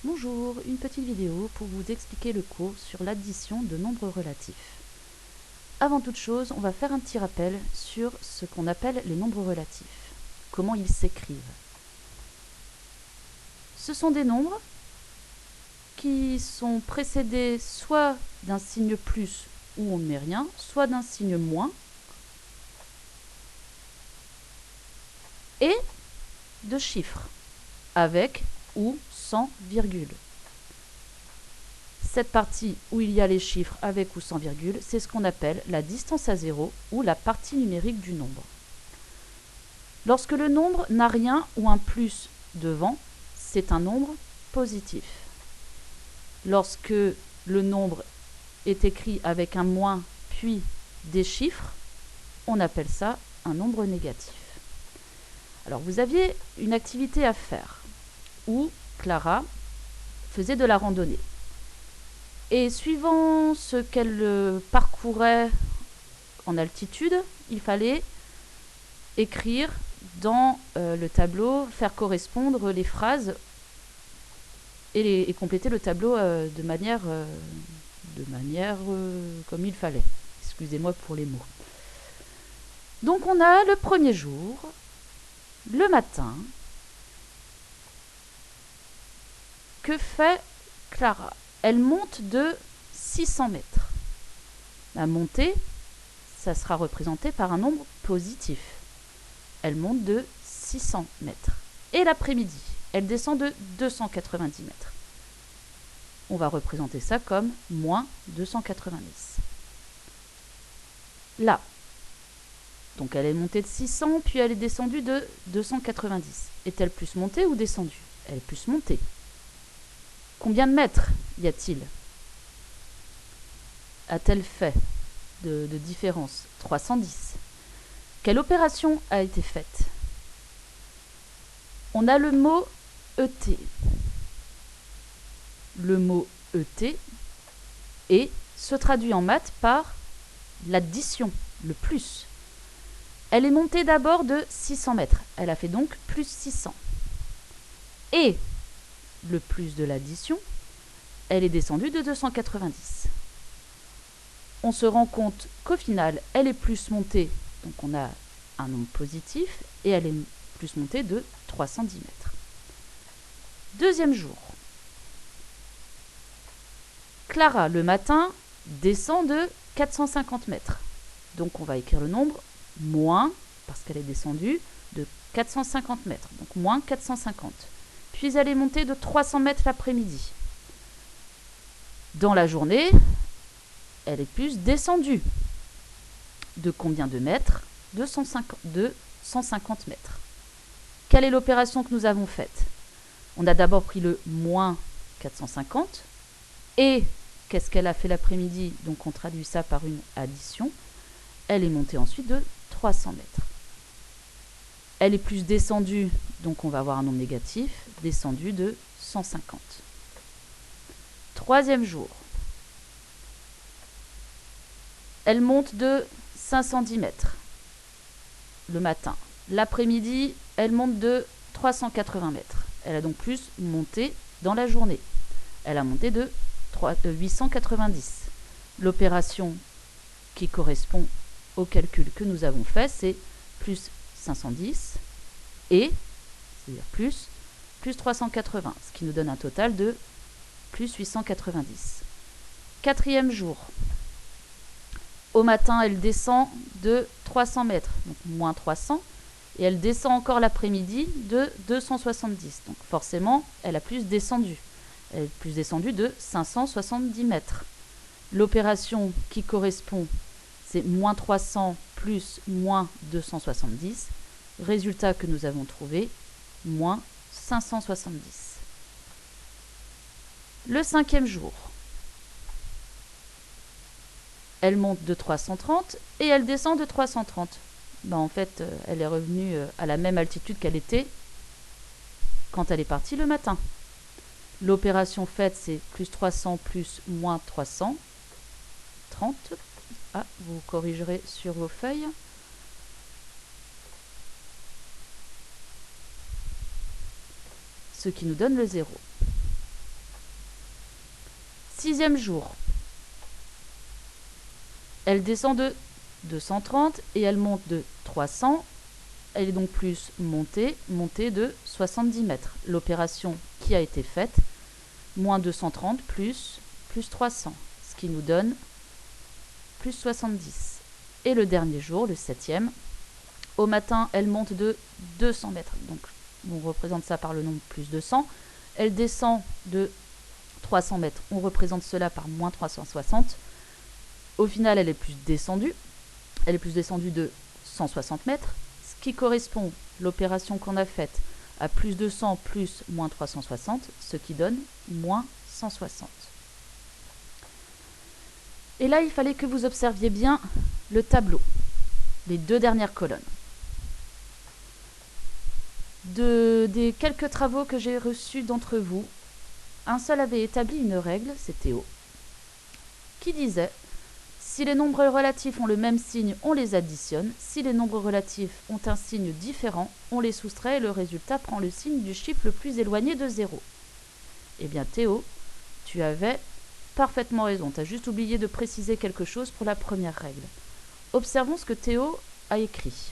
Bonjour, une petite vidéo pour vous expliquer le cours sur l'addition de nombres relatifs. Avant toute chose, on va faire un petit rappel sur ce qu'on appelle les nombres relatifs, comment ils s'écrivent. Ce sont des nombres qui sont précédés soit d'un signe plus où on ne met rien, soit d'un signe moins, et de chiffres, avec ou sans virgule. Cette partie où il y a les chiffres avec ou sans virgule, c'est ce qu'on appelle la distance à zéro ou la partie numérique du nombre. Lorsque le nombre n'a rien ou un plus devant, c'est un nombre positif. Lorsque le nombre est écrit avec un moins puis des chiffres, on appelle ça un nombre négatif. Alors vous aviez une activité à faire où Clara faisait de la randonnée. Et suivant ce qu'elle parcourait en altitude, il fallait écrire dans le tableau, faire correspondre les phrases et compléter le tableau de manière comme il fallait. Excusez-moi pour les mots. Donc on a le premier jour, le matin. Que fait Clara ? Elle monte de 600 mètres. La montée, ça sera représenté par un nombre positif. Elle monte de 600 mètres. Et l'après-midi, elle descend de 290 mètres. On va représenter ça comme moins 290. Là, donc elle est montée de 600, puis elle est descendue de 290. Est-elle plus montée ou descendue ? Elle est plus montée. Combien de mètres y a-t-il ? A-t-elle fait de différence ? 310. Quelle opération a été faite ? On a le mot ET. Le mot ET se traduit en maths par l'addition, le plus. Elle est montée d'abord de 600 mètres. Elle a fait donc plus 600. Et le plus de l'addition, elle est descendue de 290. On se rend compte qu'au final, elle est plus montée, donc on a un nombre positif, et elle est plus montée de 310 mètres. Deuxième jour. Clara, le matin, descend de 450 mètres. Donc on va écrire le nombre moins, parce qu'elle est descendue, de 450 mètres. Donc moins 450. Puis elle est montée de 300 mètres l'après-midi. Dans la journée, elle est plus descendue. De combien de mètres ? De 150 mètres. Quelle est l'opération que nous avons faite ? On a d'abord pris le moins 450. Et qu'est-ce qu'elle a fait l'après-midi ? Donc on traduit ça par une addition. Elle est montée ensuite de 300 mètres. Elle est plus descendue, donc on va avoir un nombre négatif, descendue de 150. Troisième jour. Elle monte de 510 mètres le matin. L'après-midi, elle monte de 380 mètres. Elle a donc plus monté dans la journée. Elle a monté de 890. L'opération qui correspond au calcul que nous avons fait, c'est plus 510 et, c'est-à-dire plus 380, ce qui nous donne un total de plus 890. Quatrième jour. Au matin, elle descend de 300 mètres, donc moins 300, et elle descend encore l'après-midi de 270. Donc forcément, elle a plus descendu. Elle est plus descendue de 570 mètres. L'opération qui correspond, c'est moins 300 plus moins 270. Résultat que nous avons trouvé, moins 570. Le cinquième jour. Elle monte de 330 et elle descend de 330. En fait, elle est revenue à la même altitude qu'elle était quand elle est partie le matin. L'opération faite, c'est plus 300 plus moins 330. Vous corrigerez sur vos feuilles. Ce qui nous donne le 0. 6e jour. Elle descend de 230 et elle monte de 300. Elle est donc plus montée de 70 mètres. L'opération qui a été faite, moins 230 plus 300, ce qui nous donne plus 70. Et le dernier jour, le 7e, au matin, elle monte de 200 mètres. Donc, on représente ça par le nombre plus 200. Elle descend de 300 mètres. On représente cela par moins 360. Au final, elle est plus descendue. Elle est plus descendue de 160 mètres, ce qui correspond, l'opération qu'on a faite, à plus 200 plus moins 360, ce qui donne moins 160. Et là, il fallait que vous observiez bien le tableau, les 2 dernières colonnes. Des quelques travaux que j'ai reçus d'entre vous, un seul avait établi une règle, c'est Théo, qui disait: si les nombres relatifs ont le même signe, on les additionne. Si les nombres relatifs ont un signe différent, on les soustrait et le résultat prend le signe du chiffre le plus éloigné de 0. Eh bien Théo, tu avais parfaitement raison. Tu as juste oublié de préciser quelque chose pour la première règle. Observons ce que Théo a écrit.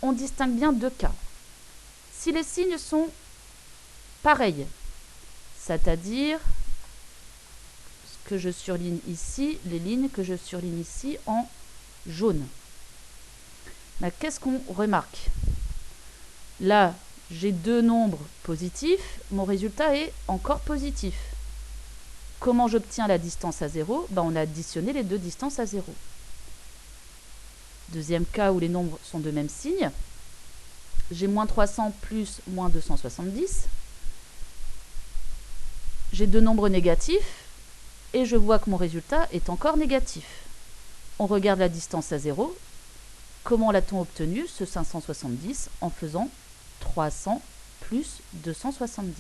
On distingue bien 2 cas. Si les signes sont pareils, c'est-à-dire que je surligne ici, les lignes que je surligne ici en jaune. Mais qu'est-ce qu'on remarque? Là, j'ai 2 nombres positifs, mon résultat est encore positif. Comment j'obtiens la distance à 0? On a additionné les 2 distances à 0. Deuxième cas où les nombres sont de même signe, j'ai moins 300 plus moins 270. J'ai 2 nombres négatifs, et je vois que mon résultat est encore négatif. On regarde la distance à 0. Comment l'a-t-on obtenu, ce 570, en faisant 300 plus 270?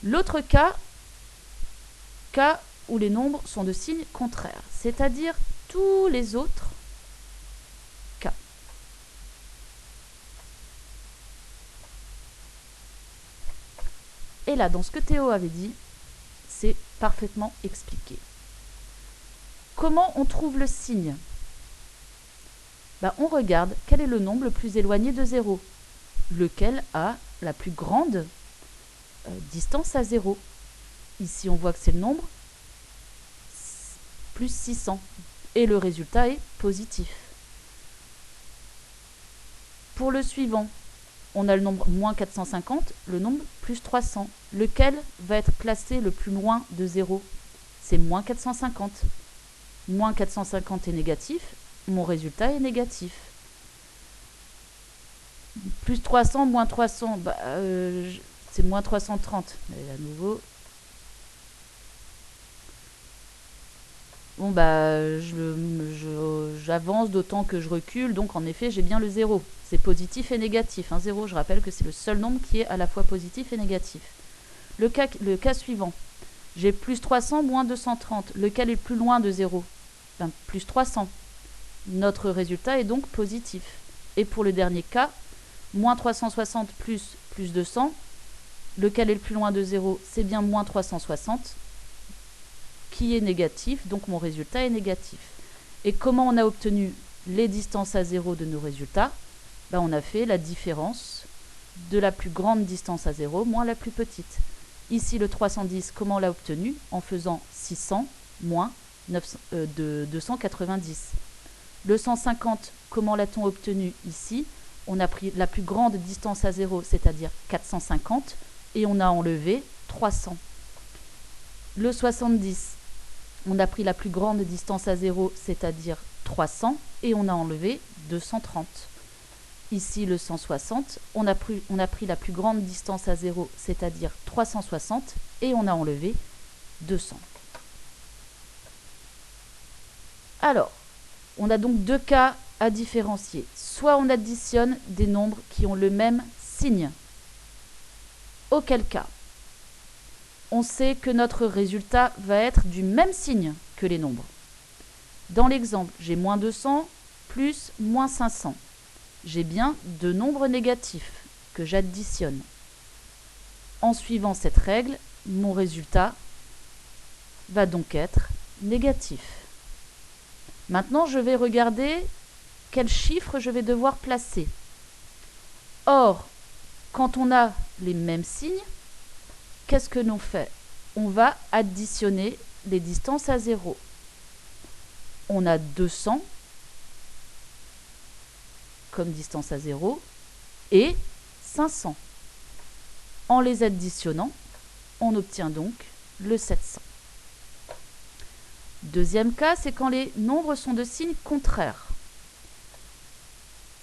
L'autre cas où les nombres sont de signe contraire, c'est-à-dire tous les autres cas. Et là, dans ce que Théo avait dit, c'est parfaitement expliqué. Comment on trouve le signe? On regarde quel est le nombre le plus éloigné de 0, lequel a la plus grande distance à 0. Ici, on voit que c'est le nombre plus 600 et le résultat est positif. Pour le suivant, on a le nombre moins 450, le nombre plus 300. Lequel va être placé le plus loin de 0? C'est moins 450. Moins 450 est négatif, mon résultat est négatif. Plus 300, moins 300, c'est moins 330. Mais à nouveau... j'avance d'autant que je recule, donc en effet j'ai bien le 0. C'est positif et négatif. 0, je rappelle que c'est le seul nombre qui est à la fois positif et négatif. Le cas suivant, j'ai plus 300 moins 230. Lequel est le plus loin de 0? Plus 300. Notre résultat est donc positif. Et pour le dernier cas, moins 360 plus 200. Lequel est le plus loin de 0? C'est bien moins 360. Qui est négatif, donc mon résultat est négatif. Et comment on a obtenu les distances à 0 de nos résultats? On a fait la différence de la plus grande distance à 0 moins la plus petite. Ici, le 310, comment on l'a obtenu? En faisant 600 moins 290. Le 150, comment l'a-t-on obtenu ici? On a pris la plus grande distance à 0, c'est-à-dire 450, et on a enlevé 300. Le 70, on a pris la plus grande distance à 0, c'est-à-dire 300, et on a enlevé 230. Ici, le 160, on a pris la plus grande distance à 0, c'est-à-dire 360, et on a enlevé 200. Alors, on a donc 2 cas à différencier. Soit on additionne des nombres qui ont le même signe, auquel cas on sait que notre résultat va être du même signe que les nombres. Dans l'exemple, j'ai moins 200 plus moins 500. J'ai bien 2 nombres négatifs que j'additionne. En suivant cette règle, mon résultat va donc être négatif. Maintenant, je vais regarder quel chiffre je vais devoir placer. Or, quand on a les mêmes signes, qu'est-ce que l'on fait? On va additionner les distances à 0. On a 200 comme distance à 0 et 500. En les additionnant, on obtient donc le 700. Deuxième cas, c'est quand les nombres sont de signes contraires.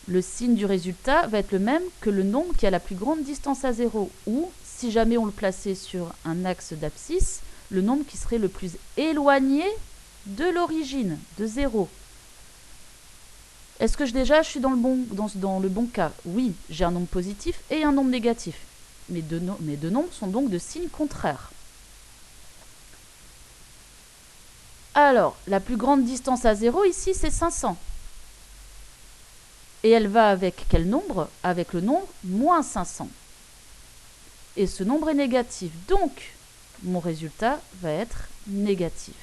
Le signe du résultat va être le même que le nombre qui a la plus grande distance à 0, ou, si jamais on le plaçait sur un axe d'abscisse, le nombre qui serait le plus éloigné de l'origine, de 0. Est-ce que je suis dans le bon cas? Oui, j'ai un nombre positif et un nombre négatif. Mes deux nombres sont donc de signes contraires. Alors, la plus grande distance à 0 ici, c'est 500. Et elle va avec quel nombre? Avec le nombre moins 500. Et ce nombre est négatif. Donc, mon résultat va être négatif.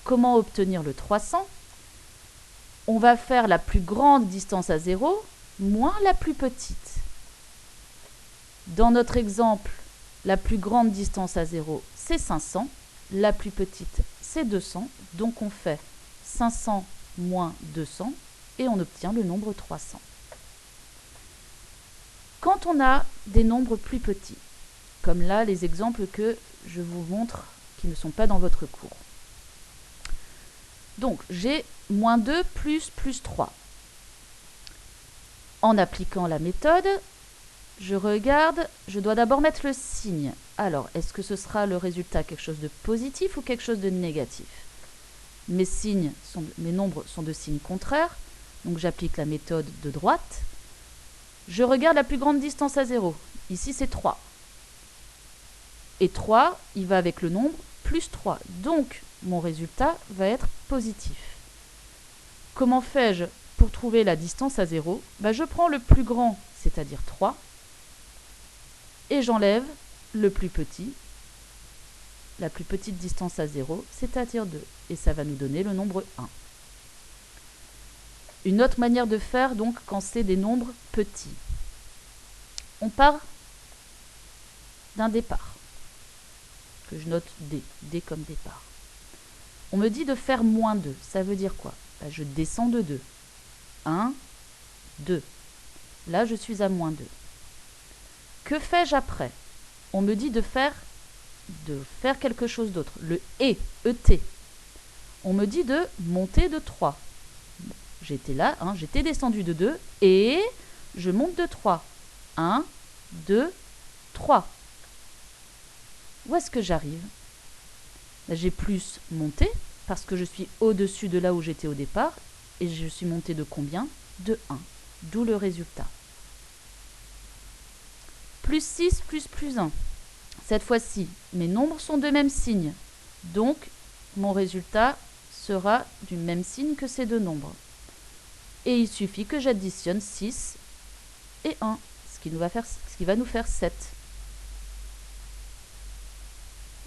Comment obtenir le 300? On va faire la plus grande distance à 0 moins la plus petite. Dans notre exemple, la plus grande distance à 0, c'est 500. La plus petite, c'est 200. Donc, on fait 500 moins 200 et on obtient le nombre 300. Quand on a des nombres plus petits, comme là les exemples que je vous montre qui ne sont pas dans votre cours. Donc, j'ai moins 2 plus 3. En appliquant la méthode, je regarde, je dois d'abord mettre le signe. Alors, est-ce que ce sera le résultat quelque chose de positif ou quelque chose de négatif? Mes nombres sont de signes contraires, donc j'applique la méthode de droite. Je regarde la plus grande distance à 0. Ici, c'est 3. Et 3, il va avec le nombre plus 3. Donc, mon résultat va être positif. Comment fais-je pour trouver la distance à 0? Je prends le plus grand, c'est-à-dire 3, et j'enlève le plus petit, la plus petite distance à 0, c'est-à-dire 2. Et ça va nous donner le nombre 1. Une autre manière de faire, donc, quand c'est des nombres petits. On part d'un départ, que je note D, D comme départ. On me dit de faire moins 2. Ça veut dire quoi? Je descends de 2. 1, 2. Là, je suis à moins 2. Que fais-je après? On me dit de faire quelque chose d'autre. Le ET. On me dit de monter de 3. J'étais là, j'étais descendu de 2 et je monte de 3. 1, 2, 3. Où est-ce que j'arrive? J'ai plus monté parce que je suis au-dessus de là où j'étais au départ et je suis monté de combien? De 1. D'où le résultat. Plus 6 plus 1. Cette fois-ci, mes nombres sont de même signe. Donc, mon résultat sera du même signe que ces deux nombres. Et il suffit que j'additionne 6 et 1, ce qui va nous faire 7.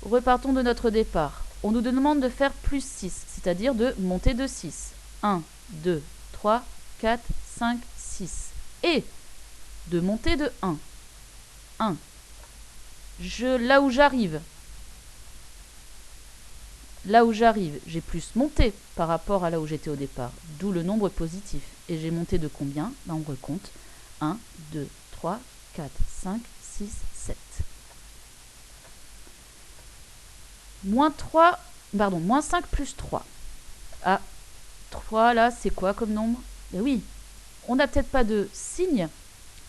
Repartons de notre départ. On nous demande de faire plus 6, c'est-à-dire de monter de 6. 1, 2, 3, 4, 5, 6. Et de monter de 1. 1. Là où j'arrive, j'ai plus monté par rapport à là où j'étais au départ, d'où le nombre positif. Et j'ai monté de combien? On recompte. 1, 2, 3, 4, 5, 6, 7. Moins 5 plus 3. Ah, 3 là, c'est quoi comme nombre? Ben oui, on n'a peut-être pas de signe,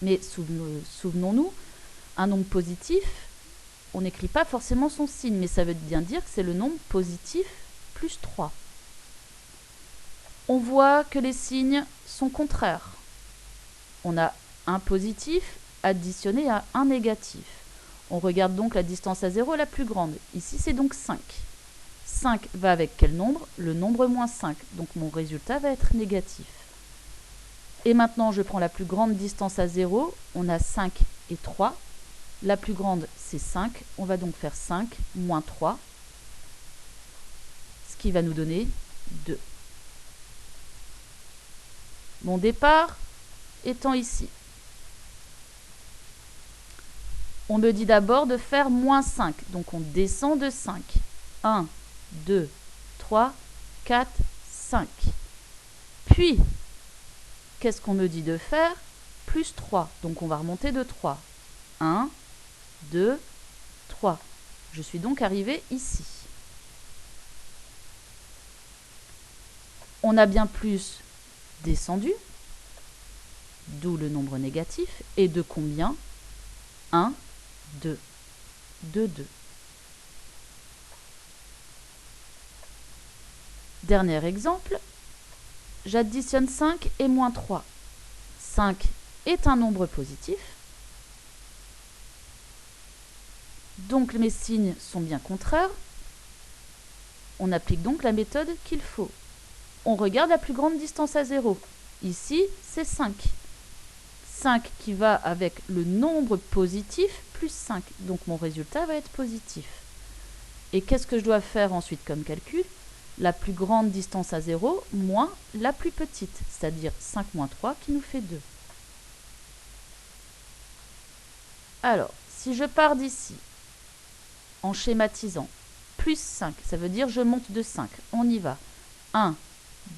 mais souvenons-nous, un nombre positif, on n'écrit pas forcément son signe, mais ça veut bien dire que c'est le nombre positif plus 3. On voit que les signes sont contraires. On a un positif additionné à un négatif. On regarde donc la distance à 0 la plus grande. Ici, c'est donc 5. 5 va avec quel nombre? Le nombre moins 5. Donc mon résultat va être négatif. Et maintenant, je prends la plus grande distance à 0. On a 5 et 3. La plus grande, c'est 5. On va donc faire 5 moins 3. qui va nous donner 2. Mon départ étant ici. On me dit d'abord de faire moins 5. Donc on descend de 5. 1, 2, 3, 4, 5. Puis, qu'est-ce qu'on me dit de faire? Plus 3. Donc on va remonter de 3. 1, 2, 3. Je suis donc arrivé ici. On a bien plus descendu, d'où le nombre négatif, et de combien? 1, 2, 2, 2. Dernier exemple, j'additionne 5 et moins 3. 5 est un nombre positif, donc mes signes sont bien contraires. On applique donc la méthode qu'il faut. On regarde la plus grande distance à 0. Ici, c'est 5. 5 qui va avec le nombre positif plus 5. Donc mon résultat va être positif. Et qu'est-ce que je dois faire ensuite comme calcul? La plus grande distance à 0 moins la plus petite, c'est-à-dire 5 moins 3 qui nous fait 2. Alors, si je pars d'ici, en schématisant, plus 5, ça veut dire je monte de 5. On y va. 1,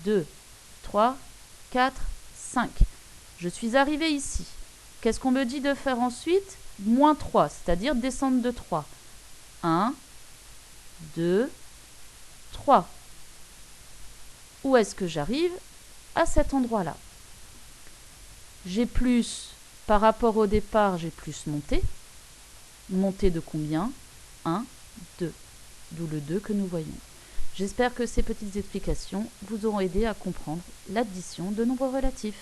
2, 3, 4, 5. Je suis arrivé ici. Qu'est-ce qu'on me dit de faire ensuite? Moins 3, c'est-à-dire descendre de 3. 1, 2, 3. Où est-ce que j'arrive? À cet endroit-là. J'ai plus, par rapport au départ, j'ai plus monté. Monté de combien? 1, 2. D'où le 2 que nous voyons. J'espère que ces petites explications vous auront aidé à comprendre l'addition de nombres relatifs.